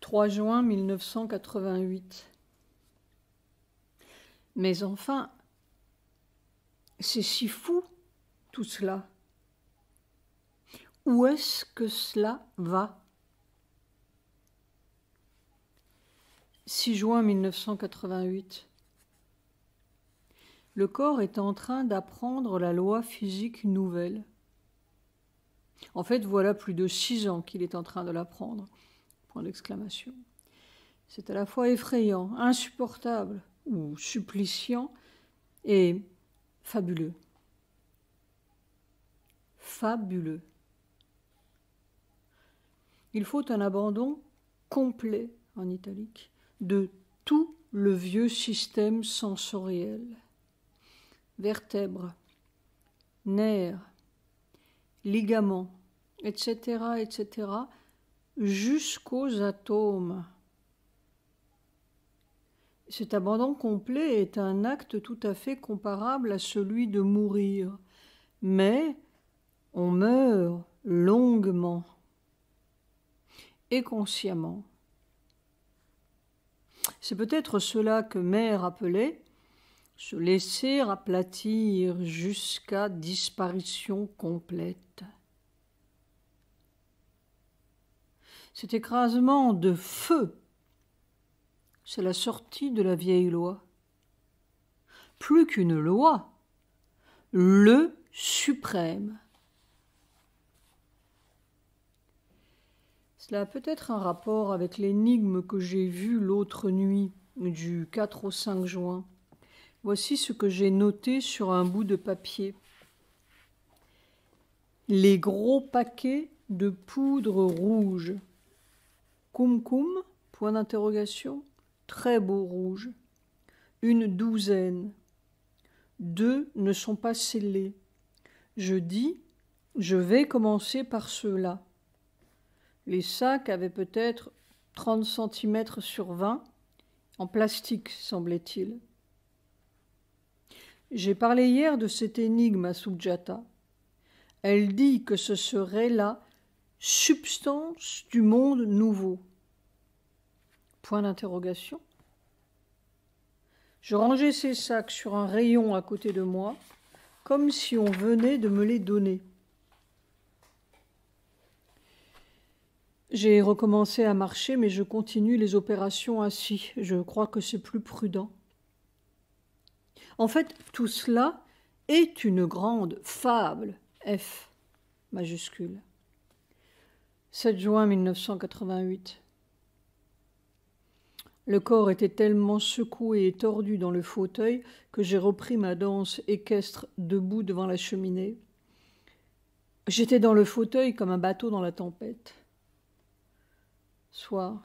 3 juin 1988. Mais enfin, c'est si fou, tout cela. Où est-ce que cela va? 6 juin 1988. Le corps est en train d'apprendre la loi physique nouvelle. En fait, voilà plus de 6 ans qu'il est en train de l'apprendre. Point d'exclamation. C'est à la fois effrayant, insupportable ou suppliciant et fabuleux. Fabuleux. Il faut un abandon complet, en italique, de tout le vieux système sensoriel. Vertèbres, nerfs, ligaments, etc., etc., jusqu'aux atomes. Cet abandon complet est un acte tout à fait comparable à celui de mourir, mais on meurt longuement et consciemment. C'est peut-être cela que Mère appelait se laisser aplatir jusqu'à disparition complète. Cet écrasement de feu, c'est la sortie de la vieille loi. Plus qu'une loi, le suprême. Cela a peut-être un rapport avec l'énigme que j'ai vue l'autre nuit, du 4 au 5 juin. Voici ce que j'ai noté sur un bout de papier. Les gros paquets de poudre rouge. Cum, point d'interrogation, très beau rouge. Une douzaine. 2 ne sont pas scellés. Je dis, je vais commencer par ceux-là. Les sacs avaient peut-être 30 cm sur 20, en plastique, semblait-il. J'ai parlé hier de cette énigme à Sujata. Elle dit que ce serait la substance du monde nouveau. Point d'interrogation. Je rangeais ces sacs sur un rayon à côté de moi, comme si on venait de me les donner. J'ai recommencé à marcher, mais je continue les opérations assis. Je crois que c'est plus prudent. En fait, tout cela est une grande fable, F majuscule. 7 juin 1988. Le corps était tellement secoué et tordu dans le fauteuil que j'ai repris ma danse équestre debout devant la cheminée. J'étais dans le fauteuil comme un bateau dans la tempête. Soir.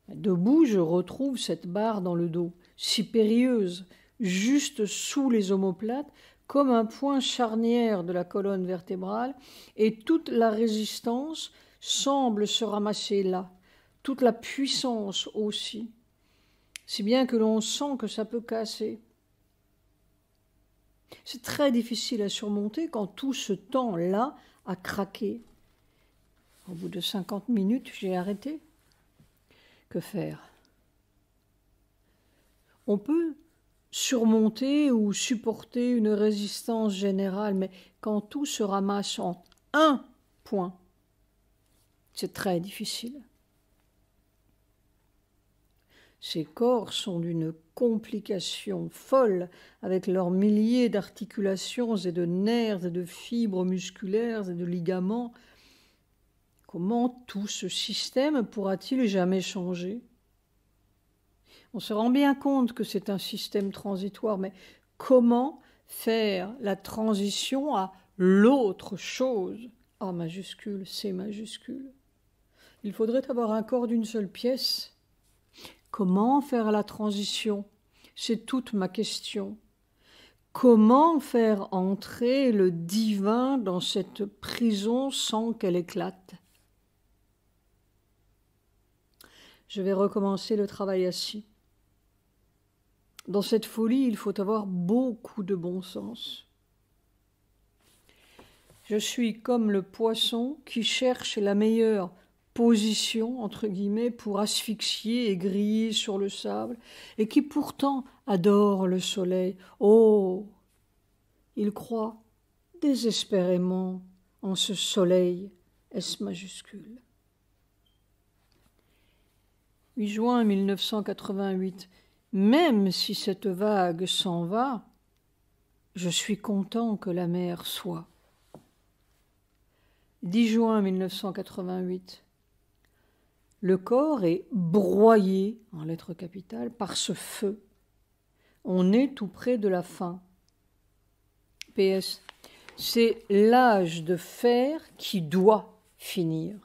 Debout, je retrouve cette barre dans le dos, si périlleuse, juste sous les omoplates, comme un point charnière de la colonne vertébrale, et toute la résistance semble se ramasser là, toute la puissance aussi, si bien que l'on sent que ça peut casser. C'est très difficile à surmonter quand tout ce temps-là a craqué. Au bout de 50 minutes, j'ai arrêté. Que faire? On peut surmonter ou supporter une résistance générale, mais quand tout se ramasse en un point, c'est très difficile. Ces corps sont d'une complication folle avec leurs milliers d'articulations et de nerfs et de fibres musculaires et de ligaments. Comment tout ce système pourra-t-il jamais changer? On se rend bien compte que c'est un système transitoire, mais comment faire la transition à l'autre chose? A majuscule, C majuscule. Il faudrait avoir un corps d'une seule pièce. Comment faire la transition? C'est toute ma question. Comment faire entrer le divin dans cette prison sans qu'elle éclate? Je vais recommencer le travail assis. Dans cette folie, il faut avoir beaucoup de bon sens. Je suis comme le poisson qui cherche la meilleure position, entre guillemets, pour asphyxier et griller sur le sable, et qui pourtant adore le soleil. Oh, il croit désespérément en ce soleil, S majuscule. 8 juin 1988. Même si cette vague s'en va, je suis content que la mer soit. 10 juin 1988. Le corps est broyé, en lettres capitales, par ce feu. On est tout près de la fin. PS. C'est l'âge de fer qui doit finir.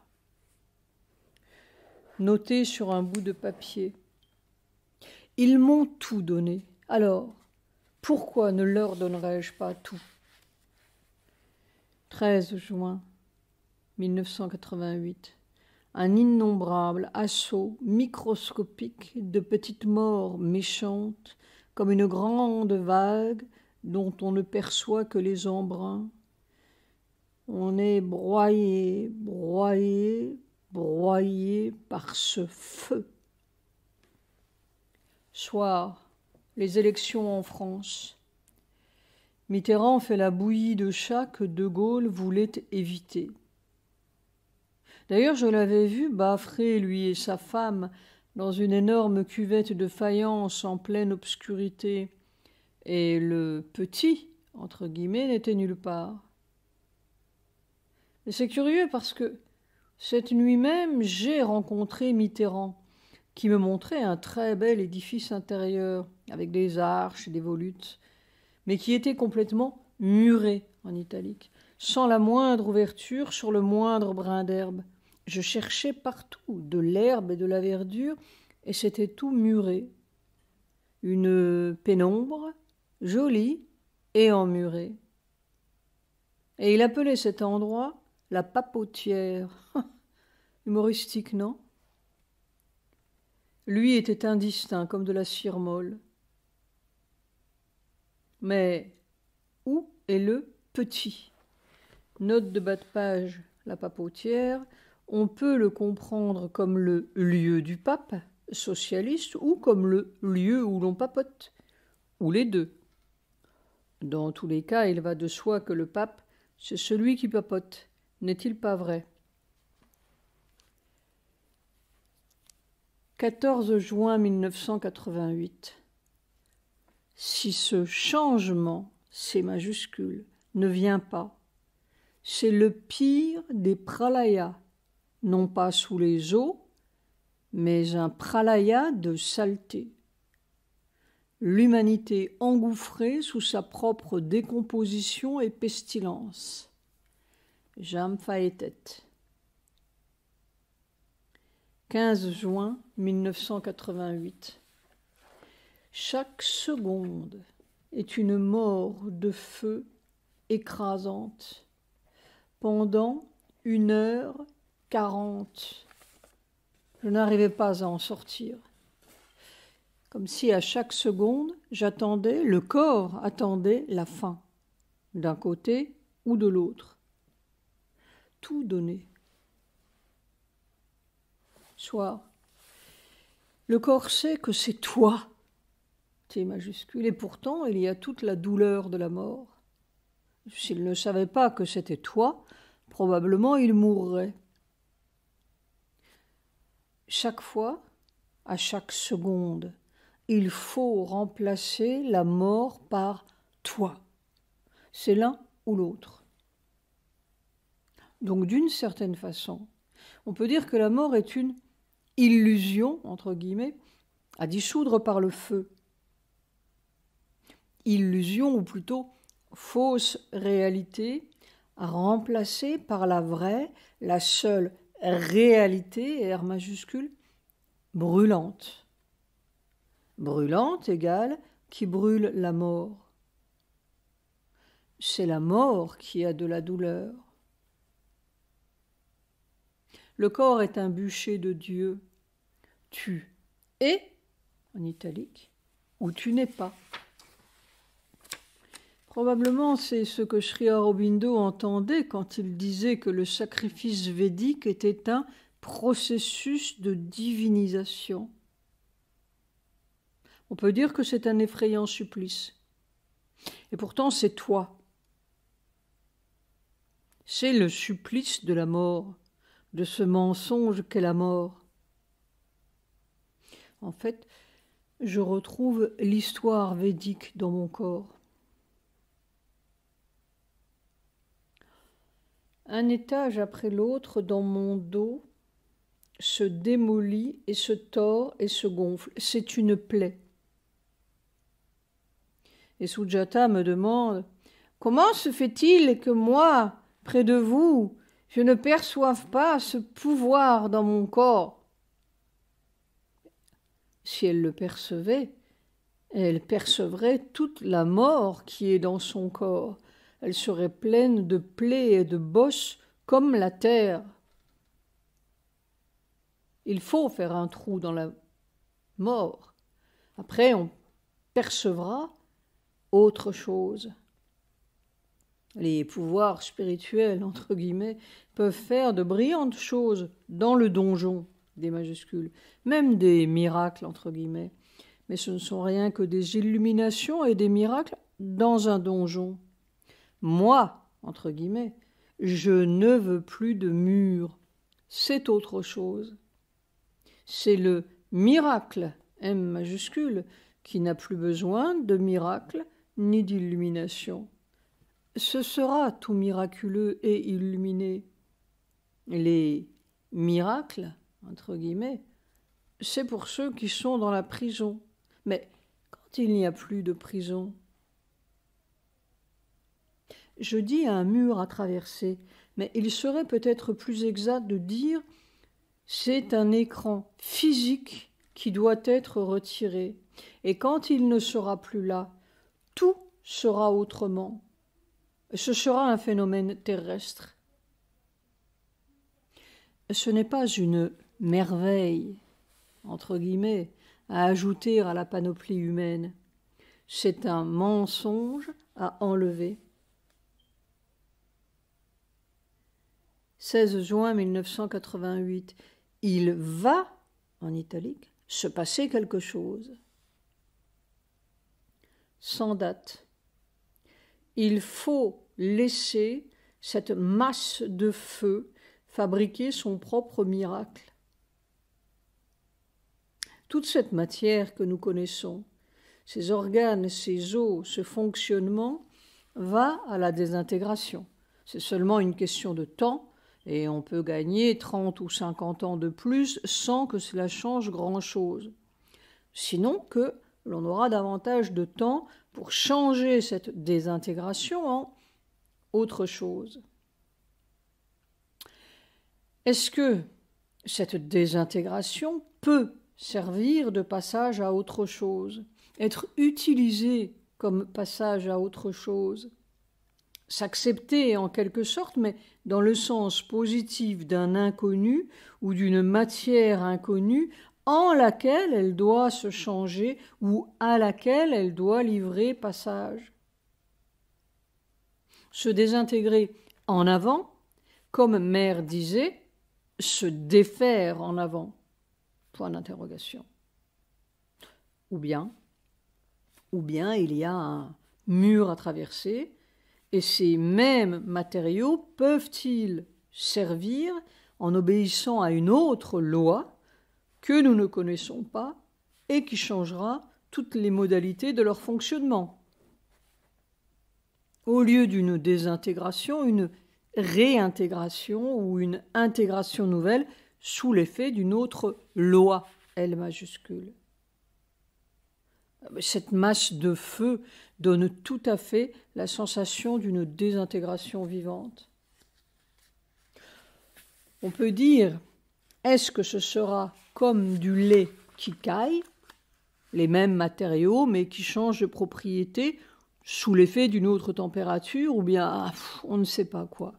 Noté sur un bout de papier. Ils m'ont tout donné. Alors, pourquoi ne leur donnerais-je pas tout? 13 juin 1988. Un innombrable assaut microscopique de petites morts méchantes, comme une grande vague dont on ne perçoit que les embruns. On est broyé, broyé, broyé par ce feu. Soir, les élections en France. Mitterrand fait la bouillie de chat que De Gaulle voulait éviter. D'ailleurs, je l'avais vu bâfrer, lui et sa femme, dans une énorme cuvette de faïence en pleine obscurité, et le petit, entre guillemets, n'était nulle part. Et c'est curieux parce que cette nuit même, j'ai rencontré Mitterrand, qui me montrait un très bel édifice intérieur, avec des arches et des volutes, mais qui était complètement muré, en italique, sans la moindre ouverture sur le moindre brin d'herbe. Je cherchais partout de l'herbe et de la verdure, et c'était tout muré. Une pénombre, jolie et emmurée. Et il appelait cet endroit la papotière. Humoristique, non? Lui était indistinct, comme de la cire molle. Mais où est le petit? Note de bas de page, la papotière. On peut le comprendre comme le lieu du pape, socialiste, ou comme le lieu où l'on papote, ou les deux. Dans tous les cas, il va de soi que le pape, c'est celui qui papote. N'est-il pas vrai? 14 juin 1988. Si ce changement, C majuscule, ne vient pas, c'est le pire des pralayas, non pas sous les eaux, mais un pralaya de saleté. L'humanité engouffrée sous sa propre décomposition et pestilence. Jam Faetet. 15 juin 1988. Chaque seconde est une mort de feu écrasante. Pendant 1h40, je n'arrivais pas à en sortir. Comme si à chaque seconde, j'attendais, le corps attendait la fin, d'un côté ou de l'autre. Tout donné. Soir. Le corps sait que c'est toi, T majuscule, et pourtant il y a toute la douleur de la mort. S'il ne savait pas que c'était toi, probablement il mourrait. Chaque fois, à chaque seconde, il faut remplacer la mort par toi. C'est l'un ou l'autre. Donc d'une certaine façon, on peut dire que la mort est une illusion, entre guillemets, à dissoudre par le feu. Illusion, ou plutôt fausse réalité, à remplacer par la vraie, la seule réalité, R majuscule, brûlante. Brûlante égale qui brûle la mort. C'est la mort qui a de la douleur. Le corps est un bûcher de Dieu. Tu es, en italique, ou tu n'es pas. Probablement c'est ce que Sri Aurobindo entendait quand il disait que le sacrifice védique était un processus de divinisation. On peut dire que c'est un effrayant supplice. Et pourtant, c'est toi. C'est le supplice de la mort, de ce mensonge qu'est la mort. En fait, je retrouve l'histoire védique dans mon corps. Un étage après l'autre dans mon dos se démolit et se tord et se gonfle. C'est une plaie. Et Sujata me demande « Comment se fait-il que moi, près de vous, je ne perçoive pas ce pouvoir dans mon corps ?» Si elle le percevait, elle percevrait toute la mort qui est dans son corps. Elle serait pleine de plaies et de bosses comme la terre. Il faut faire un trou dans la mort. Après, on percevra autre chose. Les pouvoirs spirituels, entre guillemets, peuvent faire de brillantes choses dans le donjon, des majuscules, même des miracles, entre guillemets. Mais ce ne sont rien que des illuminations et des miracles dans un donjon. Moi, entre guillemets, je ne veux plus de murs. C'est autre chose. C'est le miracle, M majuscule, qui n'a plus besoin de miracle ni d'illumination. Ce sera tout miraculeux et illuminé. Les miracles, entre guillemets, c'est pour ceux qui sont dans la prison. Mais quand il n'y a plus de prison, je dis un mur à traverser, mais il serait peut-être plus exact de dire c'est un écran physique qui doit être retiré. Et quand il ne sera plus là, tout sera autrement. Ce sera un phénomène terrestre. Ce n'est pas une merveille, entre guillemets, à ajouter à la panoplie humaine. C'est un mensonge à enlever. 16 juin 1988. Il va, en italique, se passer quelque chose. Sans date. Il faut laisser cette masse de feu fabriquer son propre miracle. Toute cette matière que nous connaissons, ces organes, ces os, ce fonctionnement, va à la désintégration. C'est seulement une question de temps et on peut gagner 30 ou 50 ans de plus sans que cela change grand-chose. Sinon que l'on aura davantage de temps pour changer cette désintégration en autre chose. Est-ce que cette désintégration peut servir de passage à autre chose, être utilisée comme passage à autre chose, s'accepter en quelque sorte, mais dans le sens positif d'un inconnu ou d'une matière inconnue en laquelle elle doit se changer ou à laquelle elle doit livrer passage. Se désintégrer en avant, comme Mère disait, se défaire en avant. Point d'interrogation. Ou bien il y a un mur à traverser et ces mêmes matériaux peuvent-ils servir en obéissant à une autre loi que nous ne connaissons pas et qui changera toutes les modalités de leur fonctionnement. Au lieu d'une désintégration, une réintégration ou une intégration nouvelle sous l'effet d'une autre loi, L majuscule. Cette masse de feu donne tout à fait la sensation d'une désintégration vivante. On peut dire, est-ce que ce sera comme du lait qui caille, les mêmes matériaux mais qui changent de propriété sous l'effet d'une autre température, ou bien on ne sait pas quoi.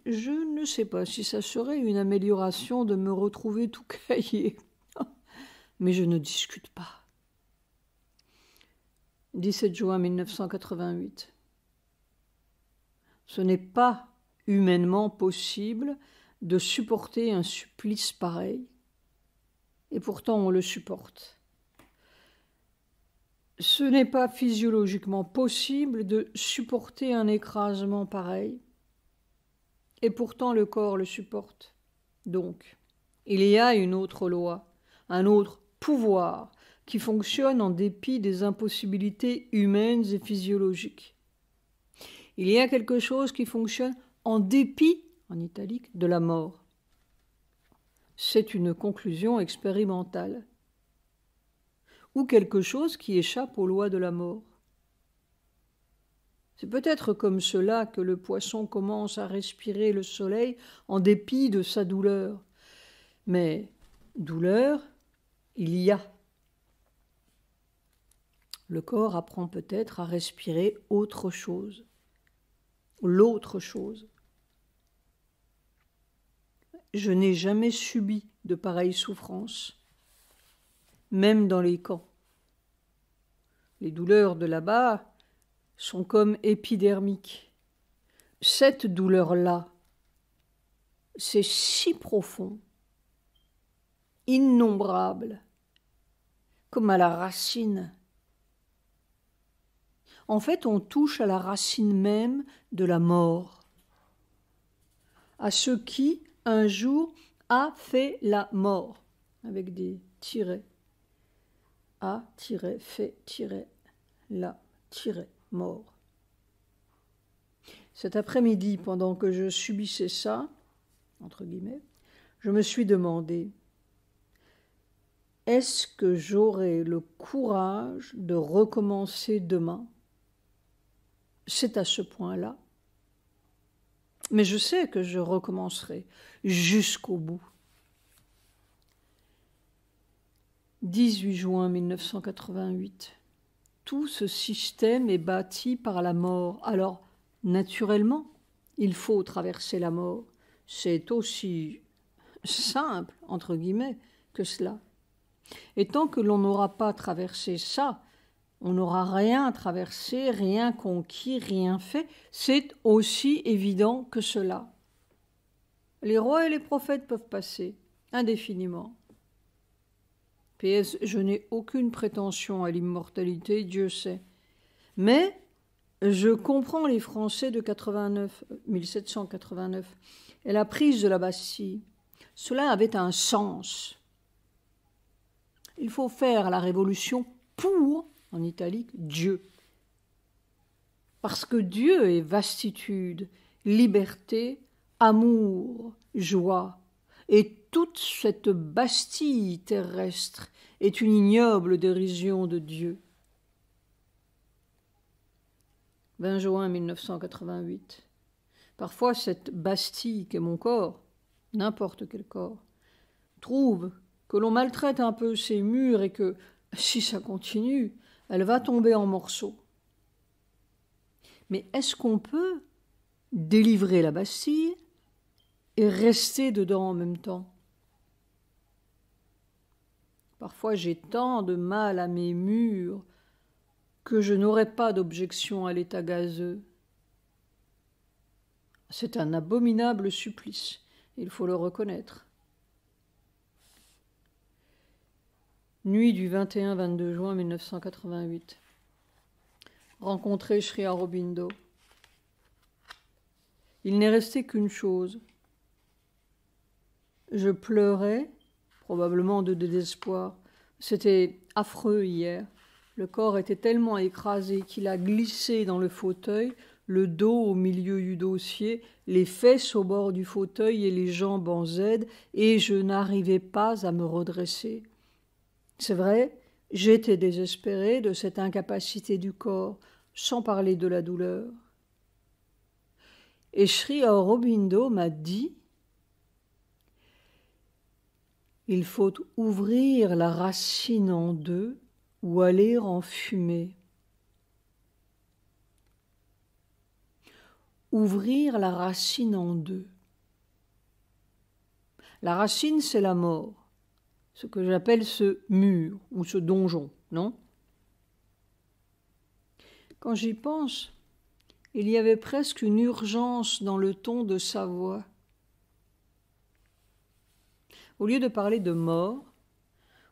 Je ne sais pas si ça serait une amélioration de me retrouver tout caillé, mais je ne discute pas. 17 juin 1988. Ce n'est pas humainement possible de supporter un supplice pareil. Et pourtant on le supporte. Ce n'est pas physiologiquement possible de supporter un écrasement pareil. Et pourtant le corps le supporte. Donc, il y a une autre loi, un autre pouvoir qui fonctionne en dépit des impossibilités humaines et physiologiques. Il y a quelque chose qui fonctionne en dépit, en italique, de la mort. C'est une conclusion expérimentale. Ou quelque chose qui échappe aux lois de la mort. C'est peut-être comme cela que le poisson commence à respirer le soleil en dépit de sa douleur. Mais douleur, il y a. Le corps apprend peut-être à respirer autre chose, l'autre chose. Je n'ai jamais subi de pareilles souffrances, même dans les camps. Les douleurs de là-bas sont comme épidermiques. Cette douleur-là, c'est si profond, innombrable, comme à la racine. En fait, on touche à la racine même de la mort, à ce qui, un jour, a fait la mort, avec des tirets. A-fait-la-mort. Cet après-midi, pendant que je subissais ça, entre guillemets, je me suis demandé, est-ce que j'aurai le courage de recommencer demain? C'est à ce point-là. Mais je sais que je recommencerai jusqu'au bout. 18 juin 1988. Tout ce système est bâti par la mort. Alors, naturellement, il faut traverser la mort. C'est aussi simple, entre guillemets, que cela. Et tant que l'on n'aura pas traversé ça, on n'aura rien traversé, rien conquis, rien fait. C'est aussi évident que cela. Les rois et les prophètes peuvent passer indéfiniment. PS, je n'ai aucune prétention à l'immortalité, Dieu sait. Mais je comprends les Français de 1789 et la prise de la Bastille. Cela avait un sens. Il faut faire la révolution pour, en italique, Dieu. Parce que Dieu est vastitude, liberté, amour, joie. Et toute cette Bastille terrestre est une ignoble dérision de Dieu. 20 juin 1988. Parfois, cette Bastille qu'est mon corps, n'importe quel corps, trouve que l'on maltraite un peu ses murs et que, si ça continue, elle va tomber en morceaux. Mais est-ce qu'on peut délivrer la Bastille et rester dedans en même temps? Parfois j'ai tant de mal à mes murs que je n'aurais pas d'objection à l'état gazeux. C'est un abominable supplice, il faut le reconnaître. Nuit du 21-22 juin 1988. Rencontrer Sri Aurobindo. Il n'est resté qu'une chose. Je pleurais, probablement de désespoir. C'était affreux hier. Le corps était tellement écrasé qu'il a glissé dans le fauteuil, le dos au milieu du dossier, les fesses au bord du fauteuil et les jambes en Z, et je n'arrivais pas à me redresser. C'est vrai, j'étais désespérée de cette incapacité du corps, sans parler de la douleur. Et Sri Aurobindo m'a dit « Il faut ouvrir la racine en deux ou aller en fumée. » Ouvrir la racine en deux. La racine, c'est la mort. Ce que j'appelle ce mur ou ce donjon, non? Quand j'y pense, il y avait presque une urgence dans le ton de sa voix. Au lieu de parler de mort,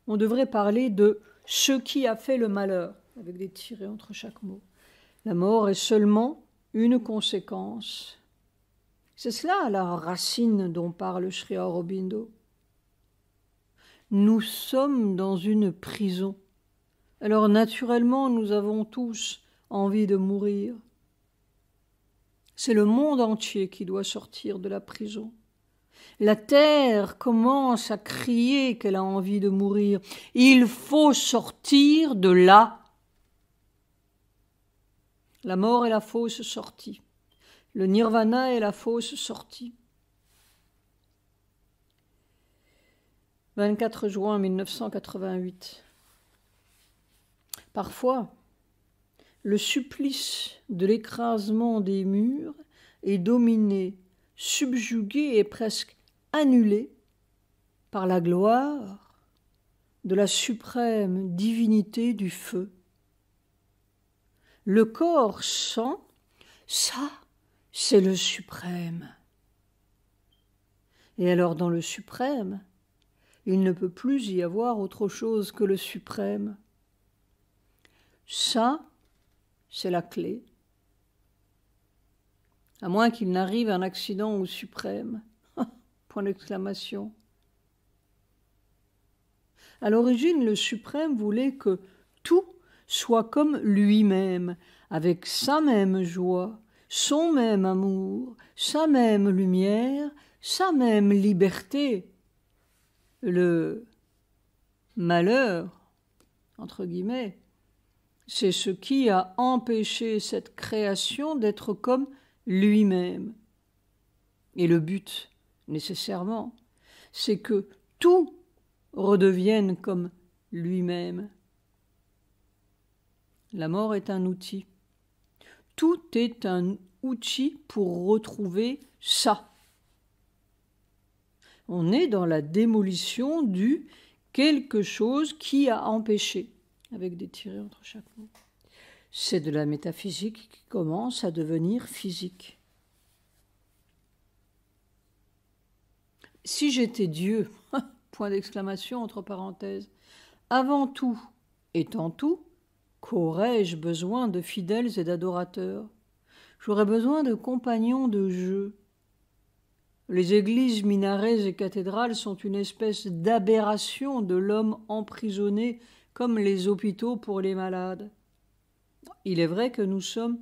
on devrait parler de ce qui a fait le malheur, avec des tirets entre chaque mot. La mort est seulement une conséquence. C'est cela la racine dont parle Sri Aurobindo. Nous sommes dans une prison. Alors naturellement, nous avons tous envie de mourir. C'est le monde entier qui doit sortir de la prison. La terre commence à crier qu'elle a envie de mourir. Il faut sortir de là. La mort est la fausse sortie. Le nirvana est la fausse sortie. 24 juin 1988. Parfois, le supplice de l'écrasement des murs est dominé, subjugué et presque annulé par la gloire de la suprême divinité du feu. Le corps sent, ça, c'est le suprême. Et alors dans le suprême, il ne peut plus y avoir autre chose que le suprême. Ça, c'est la clé. À moins qu'il n'arrive un accident au suprême. Point d'exclamation. À l'origine, le suprême voulait que tout soit comme lui-même, avec sa même joie, son même amour, sa même lumière, sa même liberté. Le malheur, entre guillemets, c'est ce qui a empêché cette création d'être comme lui-même. Et le but, nécessairement, c'est que tout redevienne comme lui-même. La mort est un outil. Tout est un outil pour retrouver ça. On est dans la démolition du quelque chose qui a empêché, avec des tirets entre chaque mot. C'est de la métaphysique qui commence à devenir physique. Si j'étais Dieu, point d'exclamation entre parenthèses, avant tout, étant tout, qu'aurais-je besoin de fidèles et d'adorateurs? J'aurais besoin de compagnons de jeu. Les églises, minarets et cathédrales sont une espèce d'aberration de l'homme emprisonné comme les hôpitaux pour les malades. Il est vrai que nous sommes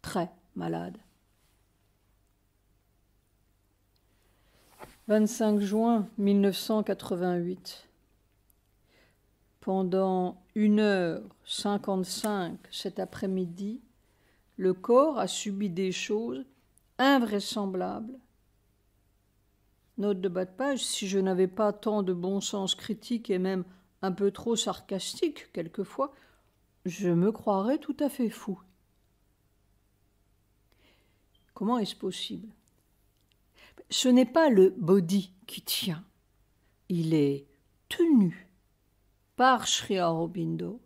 très malades. 25 juin 1988. Pendant 1h55 cet après-midi, le corps a subi des choses invraisemblables. Note de bas de page, si je n'avais pas tant de bon sens critique et même un peu trop sarcastique quelquefois, je me croirais tout à fait fou. Comment est-ce possible? Ce n'est pas le body qui tient, il est tenu par Sri Aurobindo.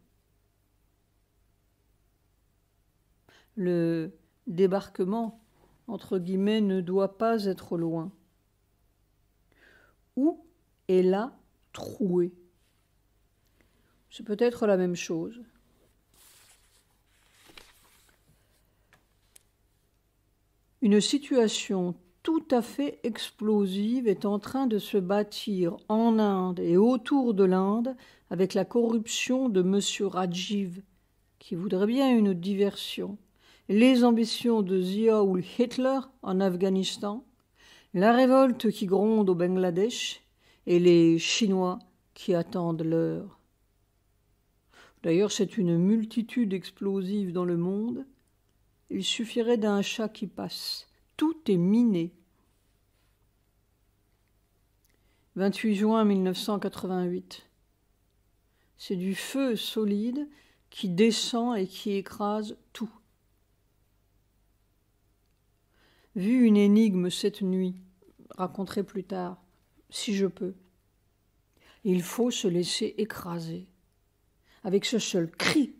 Le débarquement, entre guillemets, ne doit pas être loin. Où est la trouée? C'est peut-être la même chose. Une situation tout à fait explosive est en train de se bâtir en Inde et autour de l'Inde avec la corruption de M. Rajiv, qui voudrait bien une diversion, les ambitions de Zia-ul Hitler en Afghanistan, la révolte qui gronde au Bangladesh et les Chinois qui attendent l'heure. D'ailleurs, c'est une multitude explosive dans le monde. Il suffirait d'un chat qui passe. Tout est miné. 28 juin 1988. C'est du feu solide qui descend et qui écrase tout. Vu une énigme cette nuit, raconterai plus tard, si je peux. Il faut se laisser écraser, avec ce seul cri.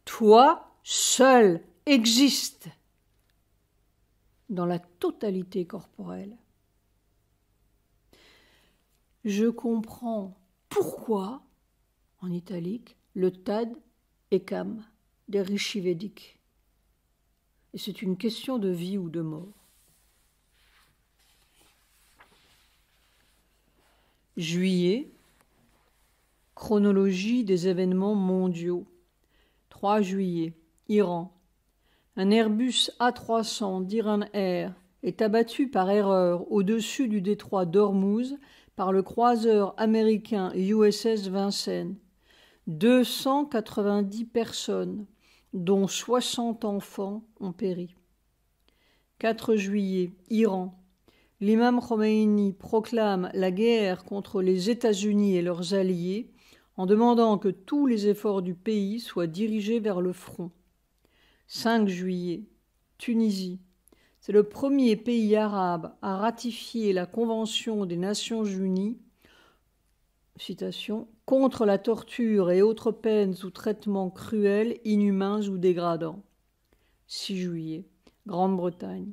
Toi seul existes dans la totalité corporelle. Je comprends pourquoi, en italique, le tad ekam des rishis védiques. Et c'est une question de vie ou de mort. Juillet, chronologie des événements mondiaux. 3 juillet, Iran. Un Airbus A300 d'Iran Air est abattu par erreur au-dessus du détroit d'Ormuz par le croiseur américain USS Vincennes. 290 personnes, dont 60 enfants, ont péri. 4 juillet, Iran. L'imam Khomeini proclame la guerre contre les États-Unis et leurs alliés en demandant que tous les efforts du pays soient dirigés vers le front. 5 juillet, Tunisie. C'est le premier pays arabe à ratifier la Convention des Nations Unies, citation, contre la torture et autres peines ou traitements cruels, inhumains ou dégradants. 6 juillet, Grande-Bretagne.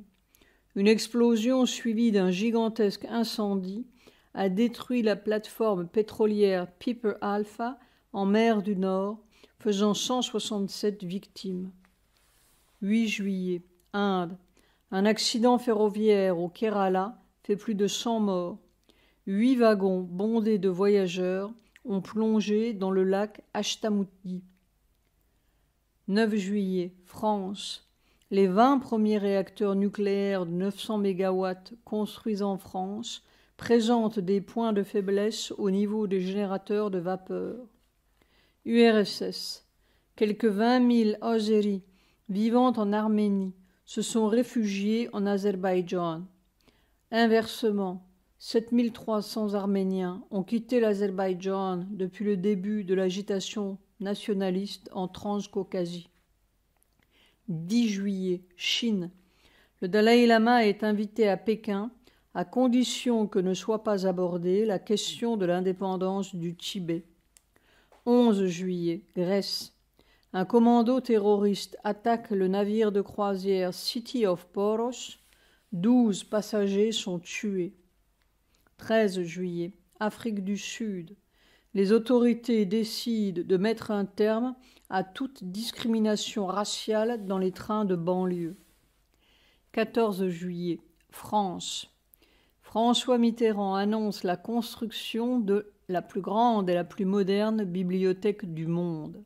Une explosion suivie d'un gigantesque incendie a détruit la plateforme pétrolière Piper Alpha en mer du Nord, faisant 167 victimes. 8 juillet, Inde. Un accident ferroviaire au Kerala fait plus de 100 morts. 8 wagons bondés de voyageurs ont plongé dans le lac Ashtamudi. 9 juillet, France. Les 20 premiers réacteurs nucléaires de 900 MW construits en France présentent des points de faiblesse au niveau des générateurs de vapeur. URSS. Quelques 20 000 Azéris vivant en Arménie se sont réfugiés en Azerbaïdjan. Inversement, 7300 Arméniens ont quitté l'Azerbaïdjan depuis le début de l'agitation nationaliste en Transcaucasie. 10 juillet, Chine. Le Dalai Lama est invité à Pékin à condition que ne soit pas abordée la question de l'indépendance du Tibet. 11 juillet, Grèce. Un commando terroriste attaque le navire de croisière City of Poros. 12 passagers sont tués. 13 juillet, Afrique du Sud. Les autorités décident de mettre un terme à toute discrimination raciale dans les trains de banlieue. 14 juillet, France. François Mitterrand annonce la construction de la plus grande et la plus moderne bibliothèque du monde.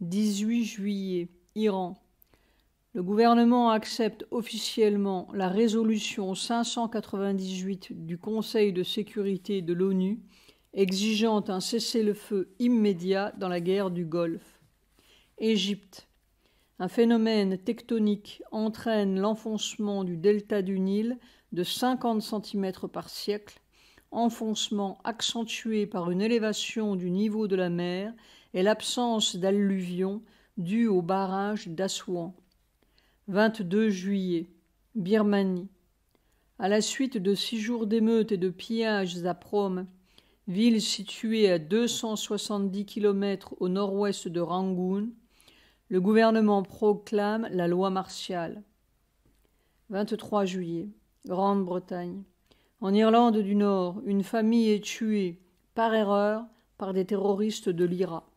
18 juillet, Iran. Le gouvernement accepte officiellement la résolution 598 du Conseil de sécurité de l'ONU exigeant un cessez-le-feu immédiat dans la guerre du Golfe. Égypte. Un phénomène tectonique entraîne l'enfoncement du delta du Nil de 50 cm par siècle, enfoncement accentué par une élévation du niveau de la mer et l'absence d'alluvions due au barrage d'Assouan. 22 juillet, Birmanie. À la suite de 6 jours d'émeutes et de pillages à Prom, ville située à 270 km au nord-ouest de Rangoon, le gouvernement proclame la loi martiale. 23 juillet, Grande-Bretagne. En Irlande du Nord, une famille est tuée, par erreur, par des terroristes de l'IRA.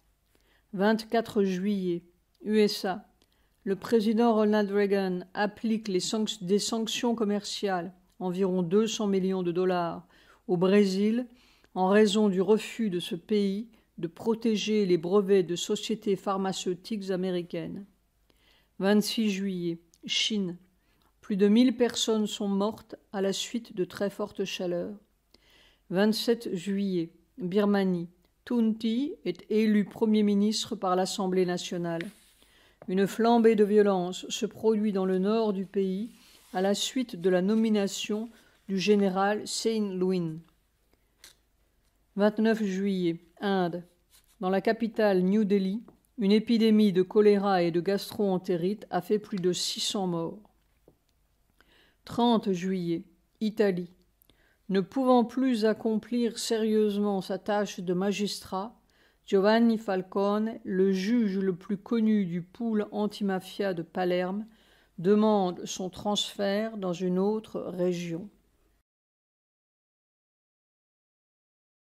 24 juillet, USA. Le président Ronald Reagan applique des sanctions commerciales, environ 200 millions de dollars, au Brésil, en raison du refus de ce pays de protéger les brevets de sociétés pharmaceutiques américaines. 26 juillet, Chine. Plus de 1000 personnes sont mortes à la suite de très fortes chaleurs. 27 juillet, Birmanie. Tunti est élu Premier ministre par l'Assemblée nationale. Une flambée de violence se produit dans le nord du pays à la suite de la nomination du général Sein Lwin. 29 juillet, Inde. Dans la capitale New Delhi, une épidémie de choléra et de gastro-entérite a fait plus de 600 morts. 30 juillet, Italie. Ne pouvant plus accomplir sérieusement sa tâche de magistrat, Giovanni Falcone, le juge le plus connu du pool antimafia de Palerme, demande son transfert dans une autre région.